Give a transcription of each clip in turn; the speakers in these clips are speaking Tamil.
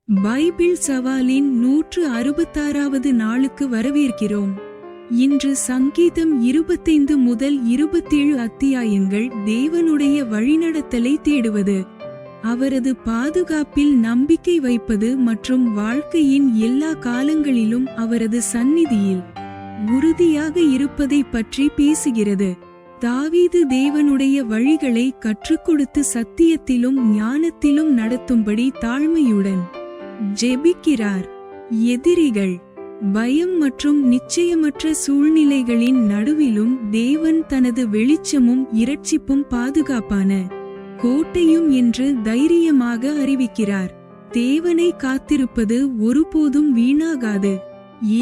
பைபிள் சவாலின் 166வது நாளுக்கு வரவேற்கிறோம். இன்று சங்கீதம் 25 முதல் 27 அத்தியாயங்கள் தேவனுடைய வழிநடத்தலை தேடுவது, அவரது பாதுகாப்பில் நம்பிக்கை வைப்பது மற்றும் வாழ்க்கையின் எல்லா காலங்களிலும் அவரது சந்நிதியில் உறுதியாக இருப்பதை பற்றி பேசுகிறது. தாவீது தேவனுடைய வழிகளை கற்றுக்கொடுத்து சத்தியத்திலும் ஞானத்திலும் நடத்தும்படி தாழ்மையுடன் ஜெபிக்கிறார். எதிரிகள், பயம் மற்றும் நிச்சயமற்ற சூழ்நிலைகளின் நடுவிலும் தேவன் தனது வெளிச்சமும் இரட்சிப்பும் பாதுகாப்பான கோட்டையும் என்று தைரியமாக அறிவிக்கிறார். தேவனை காத்திருப்பது ஒருபோதும் வீணாகாது,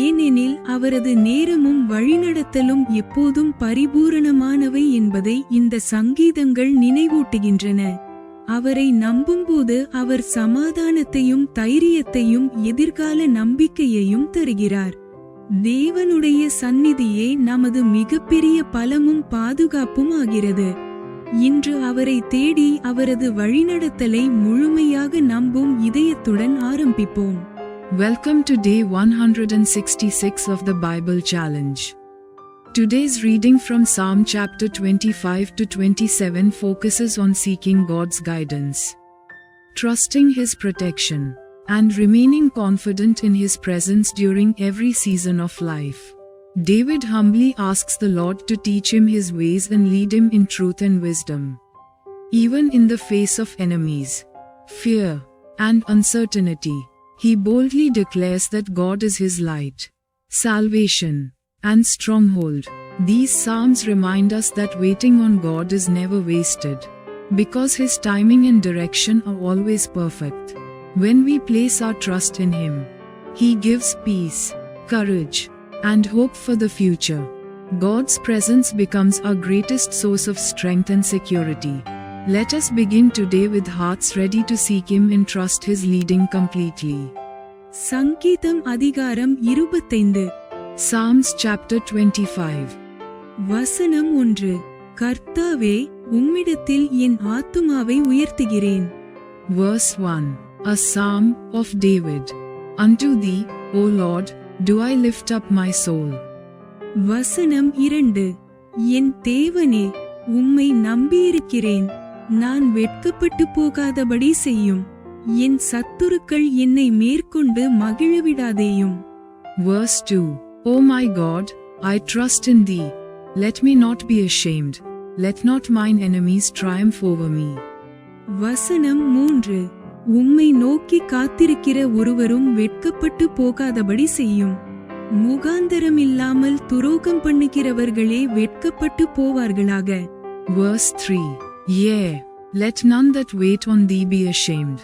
ஏனெனில் அவரது நேரமும் வழிநடத்தலும் எப்போதும் பரிபூரணமானவை என்பதை இந்த சங்கீதங்கள் நினைவூட்டுகின்றன. அவரை நம்பும்போது அவர் சமாதானத்தையும் தைரியத்தையும் எதிர்கால நம்பிக்கையையும் தருகிறார். தேவனுடைய சந்நிதியே நமது மிகப்பெரிய பலமும் பாதுகாப்பும் ஆகிறது. இன்று அவரை தேடி அவரது வழிநடத்தலை முழுமையாக நம்பும் இதயத்துடன் ஆரம்பிப்போம். Welcome to day 166 of the Bible Challenge. Today's reading from Psalm chapter 25 to 27 focuses on seeking God's guidance, trusting His protection, and remaining confident in His presence during every season of life. David humbly asks the Lord to teach him His ways and lead him in truth and wisdom. Even in the face of enemies, fear, and uncertainty, he boldly declares that God is his light, salvation, and stronghold. These psalms remind us that waiting on God is never wasted, because His timing and direction are always perfect. When we place our trust in Him, He gives peace, courage, and hope for the future. God's presence becomes our greatest source of strength and security. Let us begin today with hearts ready to seek Him and trust His leading completely. சங்கீதம் அதிகாரம் 25. Psalms chapter 25. வசனம் 1. கர்த்தாவே, உம்மிடத்தில் என் ஆத்துமாவை உயர்த்துகிறேன். Verse 1. A psalm of David. Unto thee, O Lord, do I lift up my soul. வசனம் 2. என் தேவனே, உம்மை நம்பியிருக்கிறேன். நான் வெட்கப்பட்டு போகாதபடி செய்யும். என் சத்துருக்கள் என்னை மேற்கொண்டு மகிழவிடாதேயும். Verse 2. O my God, I trust in thee. Let me not be ashamed. Let not mine enemies triumph over me. வசனம் 3. உம்மை நோக்கி காத்திருக்கிற ஒருவரும் வெட்கப்பட்டு போகாதபடி செய்யும். முகாந்தரமில்லாமல் துரோகம் பண்ணுகிறவர்களே வெட்கப்பட்டு போவார்களாக. Verse 3. Yea, let none that wait on thee be ashamed.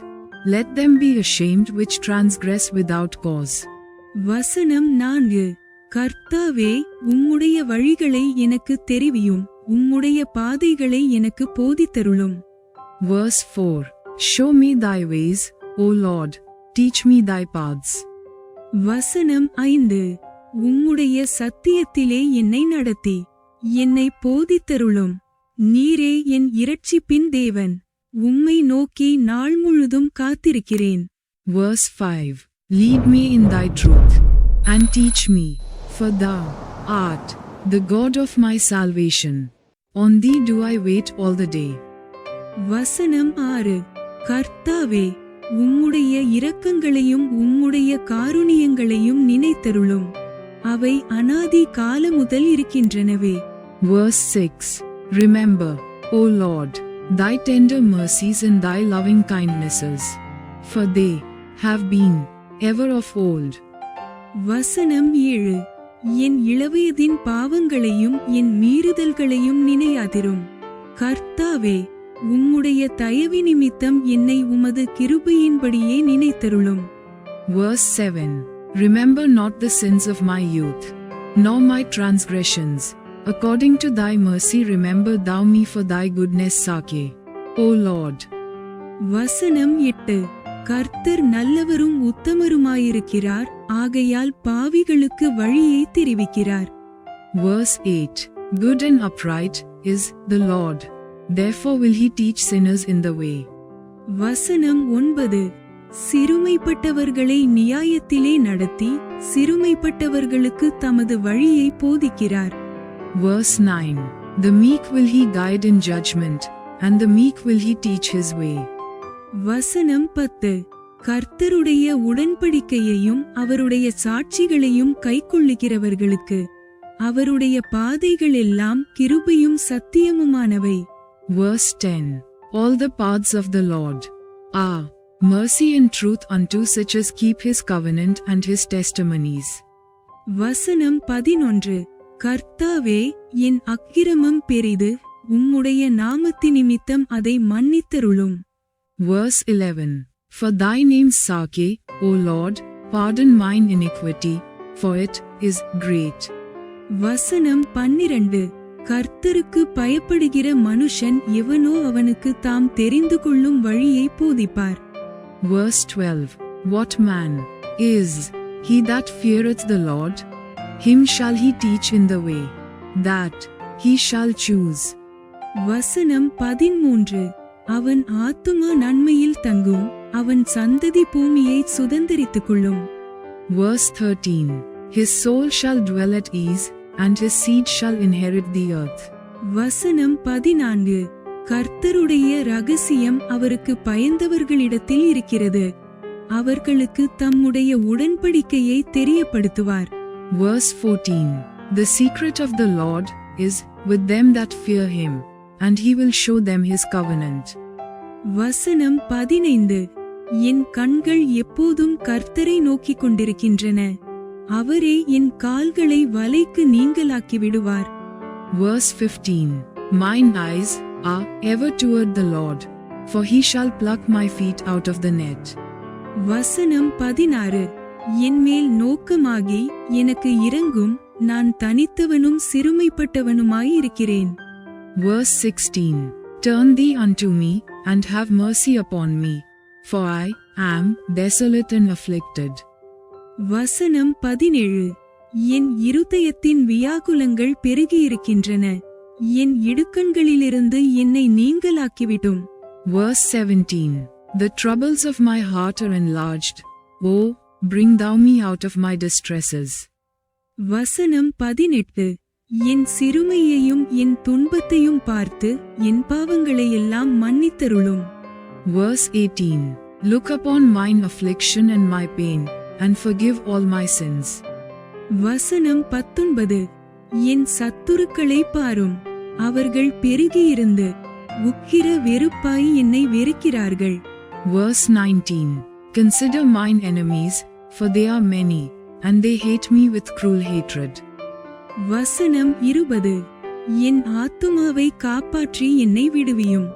Let them be ashamed which transgress without cause. வசனம் 4. கர்த்தாவே, உம்முடைய வழிகளை எனக்கு தெரிவியும். உம்முடைய பாதைகளை எனக்கு போதித்தருளும். Verse 4. Show me thy ways, O Lord, teach me thy paths. வசனம் 5. உம்முடைய சத்தியத்திலே என்னை நடத்தி என்னை போதித்தருளும். நீரே என் இரட்சிப்பின் தேவன். உம்மை நோக்கி நாள் முழுதும் காத்திருக்கிறேன். Verse 5. Lead me in thy truth, and teach me, for thou art the God of my salvation. On thee do I wait all the day. வசனம் 6. கர்த்தாவே, உம்முடைய இரக்கங்களையும் உம்முடைய காருணியங்களையும் நினைத்தருளும். அவை அநாதி கால முதல் இருக்கின்றனவே. Verse 6. Remember, O Lord, thy tender mercies and thy loving kindnesses, for they have been ever of old. வசனம் 7. என் இளவயதின் பாவங்களையும் என் மீறுதல்களையும் நினையாதிரும். கர்த்தாவே, உம்முடைய தயவு நிமித்தம் என்னை உமது கிருபையின்படியே நினைத்தருளும். Verse 7. Remember not the sins of my youth, nor my transgressions. According to thy mercy remember thou me for thy goodness sake, O Lord. வசனம் 8. கர்த்தர் நல்லவரும் உத்தமருமாயிருக்கிறார், ஆகையால் பாவிகளுக்கு வழியை தெரிவிக்கிறார். Verse 8. Good and upright is the Lord, therefore will he teach sinners in the way. வசனம் 9. சிறுமைப்பட்டவர்களை நியாயத்திலே நடத்தி சிறுமைப்பட்டவர்களுக்கு தமது வழியை போதிக்கிறார். Verse 9. The meek will he guide in judgment, and the meek will he teach his way. வசனம் 10. கர்த்தருடைய உடன்படிக்கையையும் அவருடைய சாட்சிகளையும் கைக்கொள்ளுகிறவர்களுக்கு அவருடைய பாதைகள் எல்லாம் கிருபையும் சத்தியமுமானவை. Verse 10. All the paths of the Lord are mercy and truth unto such as keep his covenant and his testimonies. வசனம் 11. கர்த்தாவே, என் அக்கிரமம் பெரிது, உம்முடைய நாமத்தினிமித்தம் அதை மன்னித்தருளும். Verse 11. For thy name's sake, O Lord, pardon mine iniquity, for it is great. வசனம் 12. கர்த்தருக்கு பயப்படுகிற மனுஷன் எவனோ அவனுக்கு தாம் தெரிந்து கொள்ளும் வழியை போதிப்பார். Verse 12. What man is he that feareth the Lord? Him shall he teach in the way that he shall choose. வசனம் 13. அவன் ஆத்துமா நன்மையில் தங்கும், அவன் சந்ததி பூமியை சுதந்தரித்துக் கொள்ளும். Verse 13. His soul shall dwell at ease, and his seed shall inherit the earth. வசனம் 14. கர்த்தருடைய ரகசியம் அவருக்கு பயந்தவர்களிடத்தில் இருக்கிறது, அவர்களுக்கு தம்முடைய உடன்படிக்கையை தெரியப்படுத்துவார். Verse 14. The secret of the Lord is with them that fear him, and he will show them his covenant. வசனம் 15. என் கண்கள் எப்போதும் கர்த்தரை நோக்கிக் கொண்டிருக்கின்றன, அவரே என் கால்களை வலைக்கு நீங்கலாக்கி விடுவார். Verse 15. Mine eyes are ever toward the Lord, for he shall pluck my feet out of the net. வசனம் 16. என்மேல் நோக்கமாகி எனக்கு இரங்கும், நான் தனித்தவனும் சிறுமைப்பட்டவனுமாயிருக்கிறேன். Verse 16. Turn thee unto me, and have mercy upon me, for I am desolate and afflicted. வசனம் 17. என் இருதயத்தின் வியாகுலங்கள் பெருகியிருக்கின்றன, என் இடுக்கண்களிலிருந்து என்னை நீங்கலாக்கிவிடும். Verse 17. The troubles of my heart are enlarged. O, bring thou me out of my distresses. வசனம் 18. என் சிறுமையையும் என் துன்பத்தையும் பார்த்து என் பாவங்களையெல்லாம் மன்னித்தருளும். Verse 18. Look upon mine affliction and my pain, and forgive all my sins. வசனம் 19. என் சத்துருக்களை பாரும், அவர்கள் பெருகியிருந்து உக்கிர வெறுப்பாய் என்னை வெறுக்கிறார்கள். Verse 19. Consider mine enemies, for they are many, and they hate me with cruel hatred. வசனம் 20. என் ஆத்துமாவை காப்பாற்றி என்னை விடுவியும்,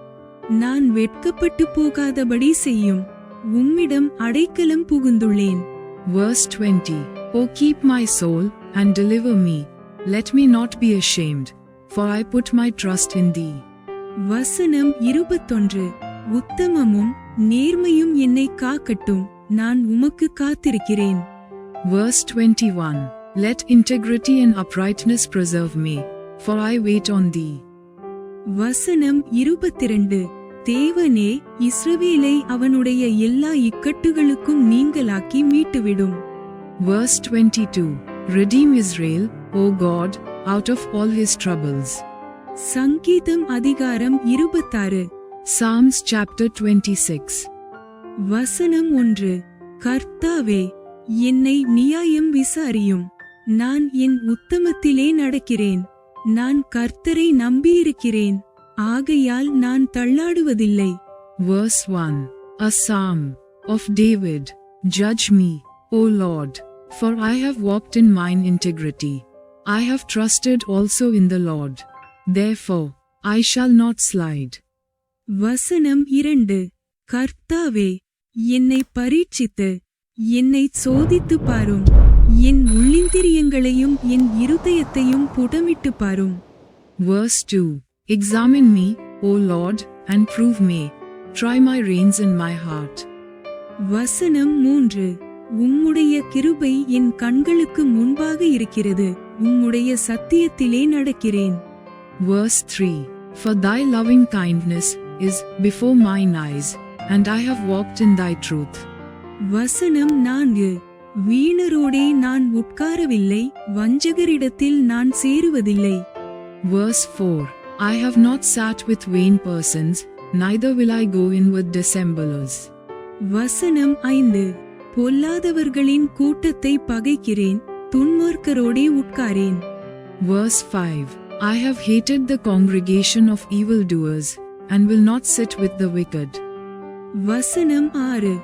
நான் வெட்கப்பட்டு போகாதபடி செய்யும், உம்மிடம் அடைக்கலம் புகுந்துள்ளேன். Verse 20. O keep my soul, and deliver me, let me not be ashamed, for I put my trust in thee. வசனம் 21. உத்தமமும் நேர்மையும் என்னை காக்கட்டும், நான் உமக்கு காத்திருக்கிறேன். Verse 21. Let integrity and uprightness preserve me, for I wait on thee. வசனம் 22. தேவனே, இஸ்ரவேலை அவனுடைய எல்லா இக்கட்டுகளுக்கும் நீங்கலாக்கி மீட்டுவிடும். Verse 22. Redeem Israel, O God, out of all his troubles. சங்கீதம் அதிகாரம் 26. Psalms chapter 26. வசனம் 1. கர்த்தாவே, என்னை நியாயம் விசாரியும், நான் என் உத்தமத்திலே நடக்கிறேன், நான் கர்த்தரை நம்பியிருக்கிறேன், ஆகையால் நான் தள்ளாடுவதில்லை. Verse 1. A psalm of David. Judge me, O Lord, for I have walked in mine integrity. I have trusted also in the Lord. Therefore, I shall not slide. வசனம் 2. கர்த்தாவே, என்னை பரீட்சித்து என்னை சோதித்து பாரும், என் உள்ளிந்திரியங்களையும் என் இருதயத்தையும் புடமிட்டு பாரும். Verse 2. Examine me, O Lord, and prove me. Try my reins and my heart. வசனம் 3. உம்முடைய கிருபை என் கண்களுக்கு முன்பாக இருக்கிறது, உம்முடைய சத்தியத்திலே நடக்கிறேன். Verse 3. For thy loving kindness is before mine eyes, and I have walked in thy truth. வசனம் 4. வீணரோடே நான் உட்காரவில்லை, வஞ்சகரிடத்தில் நான் சேருவதில்லை. Verse 4. I have not sat with vain persons, neither will I go in with dissemblers. வசனம் 5. பொல்லாதவர்களின் கூட்டத்தை பகைக்கிறேன், துன்மார்க்கரோடே உட்காரேன். Verse 5. I have hated the congregation of evildoers, and will not sit with the wicked. வசனம் 6.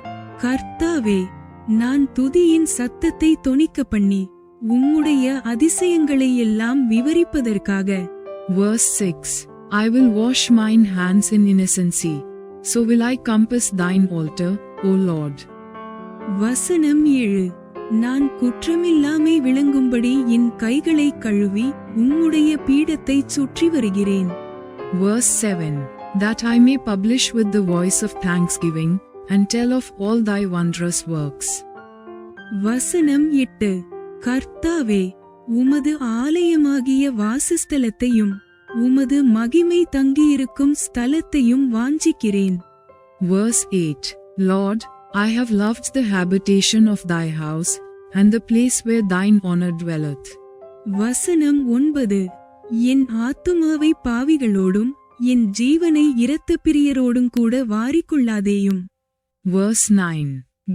கர்த்தாவே, நான் துதியின் சத்தத்தை தொனிக்க பண்ணி உம்முடைய அதிசயங்களை எல்லாம் விவரிப்பதற்காக. Verse 6. I will wash mine hands in innocency, so will I compass thine altar, O Lord. வசனம் 7. நான் குற்றமில்லாமை விளங்கும்படி என் கைகளை கழுவி உம்முடைய பீடத்தை சுற்றி வருகிறேன். Verse 7. That I may publish with the voice of thanksgiving, and tell of all thy wondrous works. வசனம் 8. கர்த்தாவே, உமது ஆலயமாகிய வாசஸ்தலத்தையும் உமது மகிமை தங்கியிருக்கும் ஸ்தலத்தையும் வாஞ்சிக்கிறேன். Verse 8. Lord, I have loved the habitation of thy house, and the place where thine honor dwelleth. வசனம் 9. என் ஆத்துமாவை பாவிகளோடும் என் ஜீவனை இரத்தப்பிரியரோடும் கூட வாரிக்கொள்ளாதேயும். Verse 9.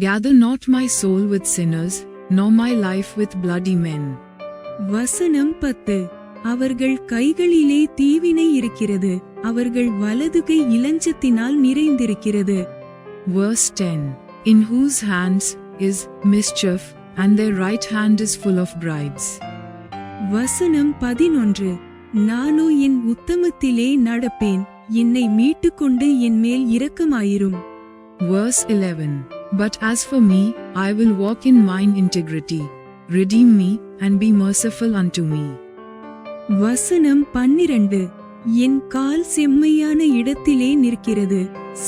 Gather not my soul with sinners, nor my life with bloody men. வசனம் 10. அவர்கள் கைகளிலே தீவினை இருக்கிறது, அவர்கள் வலதுகை இலஞ்சத்தினால் நிறைந்திருக்கிறது. Verse 10. In whose hands is mischief, and their right hand is full of bribes. வசனம் 11. நானோ என் உத்தமத்திலே நடப்பேன், என்னை மீட்டுக்கொண்டு என் மேல் இரக்கமாயிரும். Verse 11. But as for me, I will walk in mine integrity. Redeem me, and be merciful unto me. வசனம் 12. என் கால் செம்மையான இடத்திலே நிற்கிறது,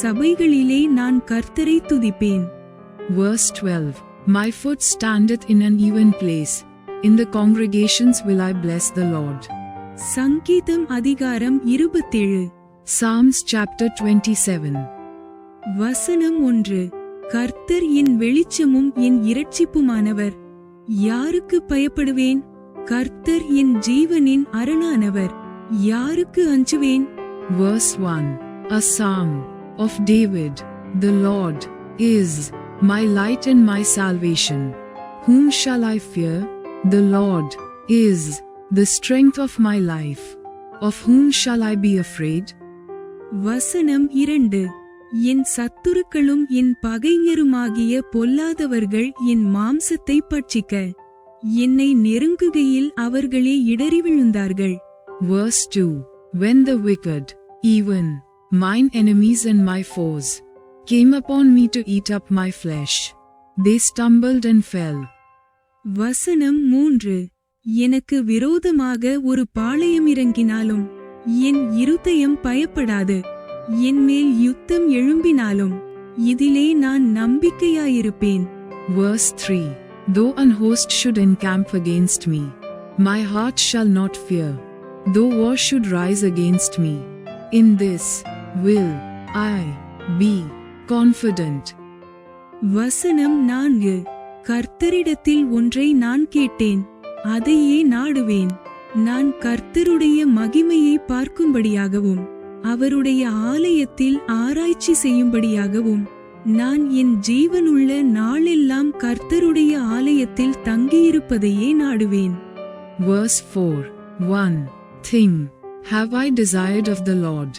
சபைகளிலே நான் கர்த்தரை துதிப்பேன். Verse 12. My foot standeth in an even place. In the congregations will I bless the Lord. சங்கீதம் அதிகாரம் 27. Psalms chapter 27. வசனம் 1. கர்த்தர் என் வெளிச்சமும் என் இரட்சிப்புமானவர், யாருக்கு பயப்படுவேன்? கர்த்தர் என் ஜீவனின் அரணானவர், யாருக்கு அஞ்சுவேன்? Verse 1. A psalm of David. The Lord is my light and my salvation. Whom shall I fear? The Lord is the strength of my life. Of whom shall I be afraid? வசனம் 2. என் சத்துருக்களும் என் பகைஞருமாகிய பொல்லாதவர்கள் என் மாம்சத்தை பட்சிக்க என்னை நெருங்குகையில் அவர்களே இடறி விழுந்தார்கள். Verse 2. When the wicked, even mine enemies and my foes, came upon me to eat up my flesh, they stumbled and fell. வசனம் 3. எனக்கு விரோதமாக ஒரு பாளையம் இறங்கினாலும் என் இருதயம் பயப்படாது, என் மேல் யுத்தம் எழும்பினாலும் இதிலே நான் நம்பிக்கையாயிருப்பேன். Verse 3. Though an host should encamp against me, my heart shall not fear. Though war should rise against me, in this will I be confident. வசனம் 4. கர்த்தரிடத்தில் ஒன்றை நான் கேட்டேன், அதையே நாடுவேன். நான் கர்த்தருடைய மகிமையை பார்க்கும்படியாகவும் அவருடைய ஆலயத்தில் ஆராய்ச்சி செய்யும்படியாகவும் நான் என் ஜீவனுள்ள நாளெல்லாம் கர்த்தருடைய ஆலயத்தில் தங்கியிருப்பதையே நாடுவேன். Verse 4. One thing have I desired of the Lord,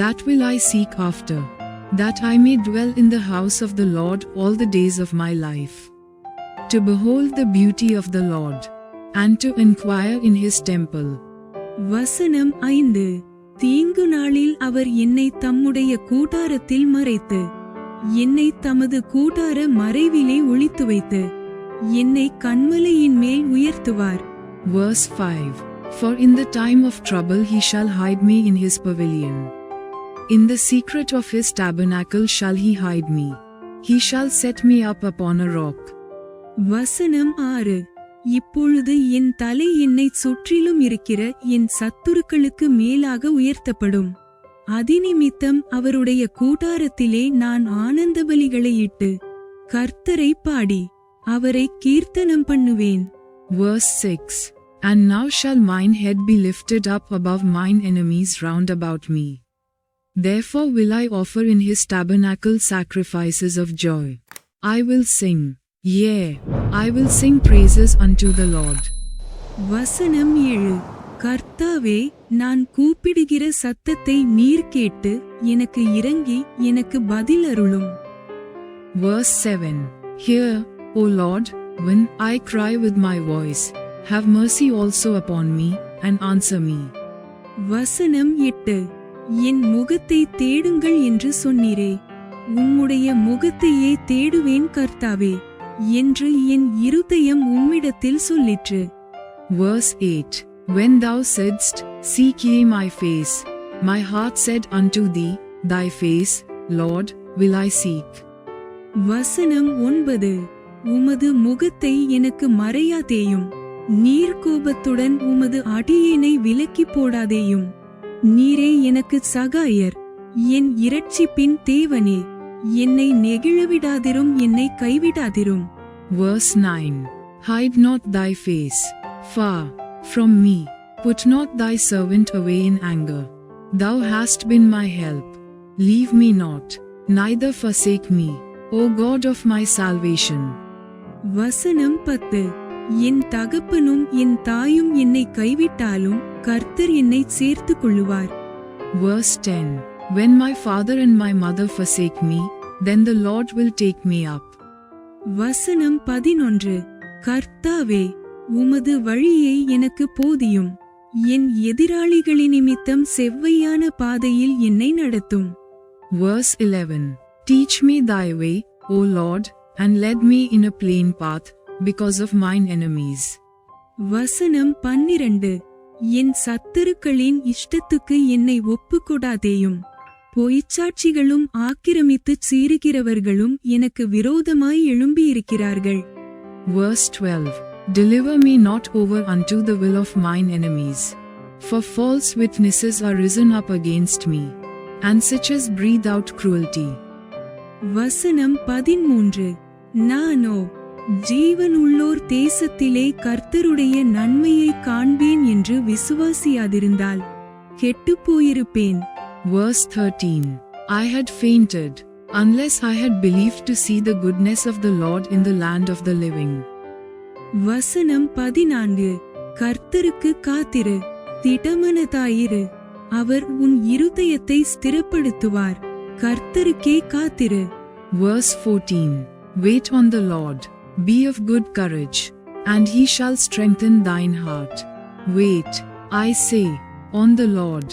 that will I seek after, that I may dwell in the house of the Lord all the days of my life, to behold the beauty of the Lord, and to inquire in his temple. வசனம் 5. தீங்கு நாளில் அவர் என்னை தம்முடைய கூடாரத்தில் மறைத்து என்னை தமது கூடார மறைவிலே ஒளித்து வைத்து என்னை கன்மலையின் மேல் உயர்த்துவார். Verse 5. For in the time of trouble he shall hide me in his pavilion. In the secret of his tabernacle shall he hide me. He shall set me up upon a rock. வசனம் 6. இப்பொழுது என் தலை என்னை சுற்றிலும் இருக்கிற என் சத்துருக்களுக்கு மேலாக உயர்த்தப்படும். அதினிமித்தம் அவருடைய கூடாரத்திலே நான் ஆனந்த பலிகளை இட்டு கர்த்தரை பாடி அவரை கீர்த்தனம் பண்ணுவேன். Verse 6 And now shall mine head be lifted up above mine enemies round about me. Therefore will I offer in his tabernacle sacrifices of joy. I will sing, yea, I will sing praises unto the Lord. வசனம் 7 கர்த்தாவே, நான் கூப்பிடுகிற சத்தத்தை நீர் கேட்டு எனக்கு இறங்கி எனக்கு பதில் அருளும். Verse 7 Hear, O Lord, when I cry with my voice. Have mercy also upon me, and answer me. வசனம் 8 என் முகத்தை தேடுங்கள் என்று சொன்னீரே, உம்முடைய முகத்தையே தேடுவேன் கர்த்தாவே என்று என் இருதயம் உம்மிடத்தில் சொல்லிற்று. Verse 8 When thou saidst, Seek ye my face, my heart said unto thee, Thy face, Lord, will I seek. வசனம் 9 உமது முகத்தை எனக்கு மறையாதேயும், நீர் கோபத்துடன் உமது அடியேனை விலக்கி போடாதேயும். நீரே எனக்கு சகாயர், என் இரட்சிப்பின் தேவனே, என்னை நெகிழவிடாதிரும், என்னை கைவிடாதிரும். Verse 9 Hide not thy face far from me, put not thy servant away in anger. Thou hast been my help, leave me not, neither forsake me, O God of my salvation. வசனம் 10 என் தகப்பனும் என் தாயும் என்னை கைவிட்டாலும் கர்த்தர் என்னை சேர்த்துக் கொள்ளுவார். Verse 10 When my father and my mother forsake me, then the Lord will take me up. வசனம் 11 கர்த்தாவே, உமது வழியை எனக்கு போதியும், என் எதிராளிகளின் நிமித்தம் செவ்வையான பாதையில் என்னை நடத்தும். Verse 11 Teach me thy way, O Lord, and lead me in a plain path, because of mine enemies. வசனம் 12 என் சத்துருக்களின் இஷ்டத்துக்கு என்னை ஒப்புக்கொடாதேயும், பொய்ச்சாட்சிகளும் ஆக்கிரமித்துச் சீறுகிறவர்களும் எனக்கு விரோதமாய் எழும்பியிருக்கிறார்கள். Verse 12 Deliver me not over unto the will of mine enemies, for false witnesses are risen up against me, and such as breathe out cruelty. வசனம் 13 நானோ ஜீவன் உள்ளோர் தேசத்திலே கர்த்தருடைய நன்மையை காண்பேன் என்று விசுவாசியாதிருந்தால் கெட்டுப்போயிருப்பேன். Verse 13 I had fainted, unless I had believed to see the goodness of the Lord in the land of the living. வசனம் 14 கர்த்தருக்கு காத்திரு, திடமனதாயிரு, அவர் உன் இருதயத்தை ஸ்திரப்படுத்துவார். கர்த்தருக்கே காத்திரு. Verse 14 Wait on the Lord, be of good courage, and he shall strengthen thine heart. Wait, I say, on the Lord.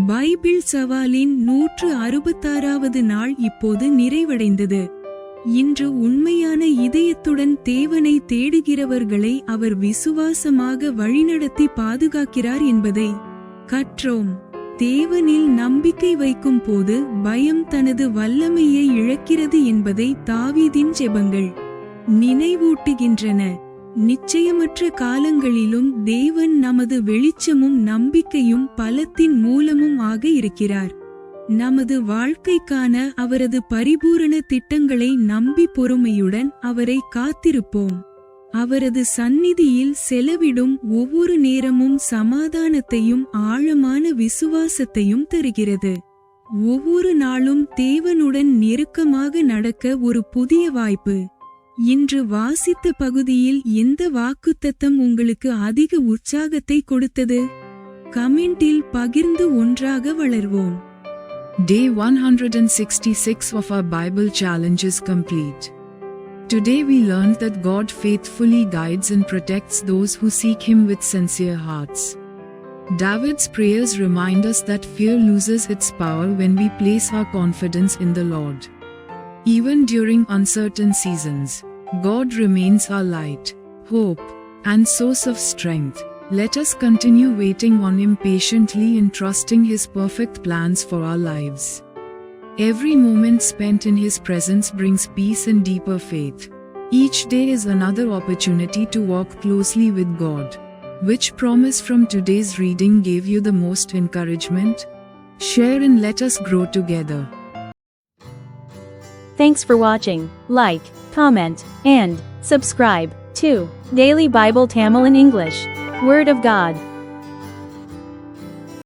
Bible சவாலின் 166வது நாள் இப்போது நிறைவடைந்தது. இன்று உண்மையான இதயத்துடன் தேவனை தேடுகிறவர்களை அவர் விசுவாசமாக வழிநடத்தி பாதுகாக்கிறார் என்பதை கற்றோம். தேவனில் நம்பிக்கை வைக்கும் போது பயம் தனது வல்லமையை இழக்கிறது என்பதை தாவீதின் ஜெபங்கள் நினைவூட்டுகின்றன. நிச்சயமற்ற காலங்களிலும் தேவன் நமது வெளிச்சமும் நம்பிக்கையும் பலத்தின் மூலமும் ஆக இருக்கிறார். நமது வாழ்க்கைக்கான அவரது பரிபூரண திட்டங்களை நம்பி பொறுமையுடன் அவரை காத்திருப்போம். அவரது சந்நிதியில் செலவிடும் ஒவ்வொரு நேரமும் சமாதானத்தையும் ஆழமான விசுவாசத்தையும் தருகிறது. ஒவ்வொரு நாளும் தேவனுடன் நெருக்கமாக நடக்க ஒரு புதிய வாய்ப்பு. இன்று வாசித்த பகுதியில் எந்த வாக்குத்தத்தம் உங்களுக்கு அதிக உற்சாகத்தை கொடுத்தது? கமெண்டில் பகிர்ந்து ஒன்றாக வளர்வோம். Day 166 of our Bible challenge is complete. Today we learned that God faithfully guides and protects those who seek Him with sincere hearts. David's prayers remind us that fear loses its power when we place our confidence in the Lord. Even during uncertain seasons, God remains our light, hope, and source of strength. Let us continue waiting on Him patiently and trusting His perfect plans for our lives. Every moment spent in His presence brings peace and deeper faith. Each day is another opportunity to walk closely with God. Which promise from today's reading gave you the most encouragement? Share and let us grow together. Thanks for watching. Like, comment, and subscribe to Daily Bible Tamil in English. Word of God.